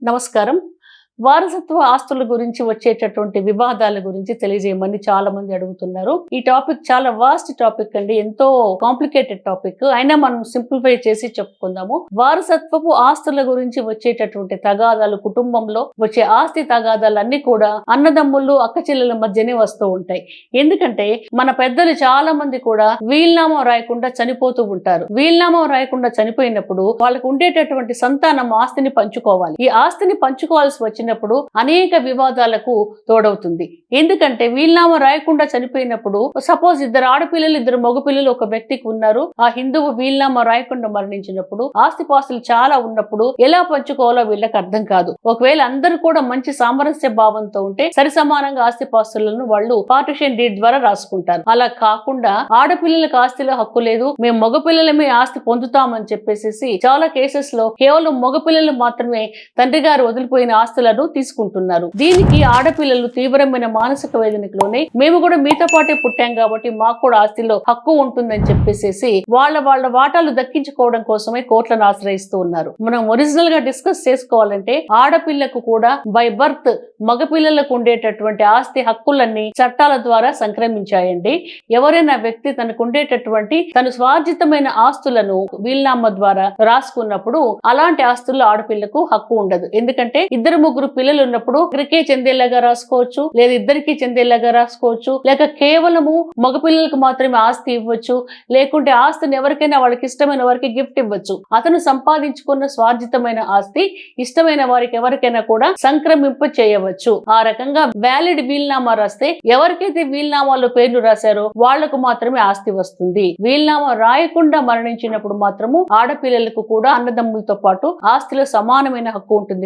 నమస్కారం. వారసత్వ ఆస్తుల గురించి వచ్చేటటువంటి వివాదాల గురించి తెలియజేయమని చాలా మంది అడుగుతున్నారు. ఈ టాపిక్ చాలా వాస్ట్ టాపిక్ అండి. ఎంతో కాంప్లికేటెడ్ టాపిక్. అయినా మనం సింప్లిఫై చేసి చెప్పుకుందాము. వారసత్వపు ఆస్తుల గురించి వచ్చేటటువంటి తగాదాలు, కుటుంబంలో వచ్చే ఆస్తి తగాదాలన్నీ కూడా అన్నదమ్ముళ్ళు, అక్క చెల్లెల మధ్యనే వస్తూ ఉంటాయి. ఎందుకంటే మన పెద్దలు చాలా మంది కూడా వీల్నామం రాయకుండా చనిపోతూ ఉంటారు. వీల్నామం రాయకుండా చనిపోయినప్పుడు వాళ్ళకు ఉండేటటువంటి సంతానం ఆస్తిని పంచుకోవాలి. ఈ ఆస్తిని పంచుకోవాల్సి వచ్చినప్పుడు అనేక వివాదాలకు తోడవుతుంది. ఎందుకంటే వీల్నామా రాయకుండా చనిపోయినప్పుడు సపోజ్ ఇద్దరు ఆడపిల్లలు, ఇద్దరు మగపిల్లలు ఒక వ్యక్తికి ఉన్నారు. ఆ హిందువు వీల్నామా రాయకుండా మరణించినప్పుడు ఆస్తిపాస్తులు చాలా ఉన్నప్పుడు ఎలా పంచుకోవాలో వీళ్ళకి అర్థం కాదు. ఒకవేళ అందరూ కూడా మంచి సామరస్య భావంతో ఉంటే సరి సమానంగా ఆస్తిపాస్తులను వాళ్ళు పార్టిషన్ డీడ్ ద్వారా రాసుకుంటారు. అలా కాకుండా ఆడపిల్లలకు ఆస్తిలో హక్కు లేదు, మేము మగపిల్లలమే ఆస్తి పొందుతామని చెప్పేసి చాలా కేసెస్ లో కేవలం మగపిల్లలు మాత్రమే తండ్రి గారు వదిలిపోయిన ఆస్తులను తీసుకుంటున్నారు. దీనికి ఆడపిల్లలు తీవ్రమైన మానసిక వేదనకు లోనే మేము కూడా మీతో పాటే పుట్టాం కాబట్టి మాకు కూడా ఆస్తిలో హక్కు ఉంటుందని చెప్పేసి వాళ్ళ వాటాలు దక్కించుకోవడం కోసమే కోర్టులను ఆశ్రయిస్తూ ఉన్నారు. మనం ఒరిజినల్ గా డిస్కస్ చేసుకోవాలంటే ఆడపిల్లకు కూడా బై బర్త్ మగపిల్లలకు ఉండేటటువంటి ఆస్తి హక్కులన్నీ చట్టాల ద్వారా సంక్రమించాయండి. ఎవరైనా వ్యక్తి తనకు ఉండేటటువంటి తను స్వార్జితమైన ఆస్తులను వీల్నామా ద్వారా రాసుకున్నప్పుడు అలాంటి ఆస్తుల్లో ఆడపిల్లకు హక్కు ఉండదు. ఎందుకంటే ఇద్దరు ముగ్గురు పిల్లలు ఉన్నప్పుడు ఒకరికే చెందేలాగా రాసుకోవచ్చు, లేదా ఇద్దరికి చెందేలాగా రాసుకోవచ్చు, లేక కేవలము మగపిల్లలకు మాత్రమే ఆస్తి ఇవ్వచ్చు, లేకుంటే ఆస్తిని ఎవరికైనా వాళ్ళకి ఇష్టమైన వారికి గిఫ్ట్ ఇవ్వచ్చు. అతను సంపాదించుకున్న స్వార్జితమైన ఆస్తి ఇష్టమైన వారికి ఎవరికైనా కూడా సంక్రమింప చేయవచ్చు. ఆ రకంగా వ్యాలిడ్ వీల్నామా రాస్తే ఎవరికైతే వీల్నామాలో పేర్లు రాశారో వాళ్లకు మాత్రమే ఆస్తి వస్తుంది. వీల్నామా రాయకుండా మరణించినప్పుడు మాత్రము ఆడపిల్లలకు కూడా అన్నదమ్ములతో పాటు ఆస్తిలో సమానమైన హక్కు ఉంటుంది.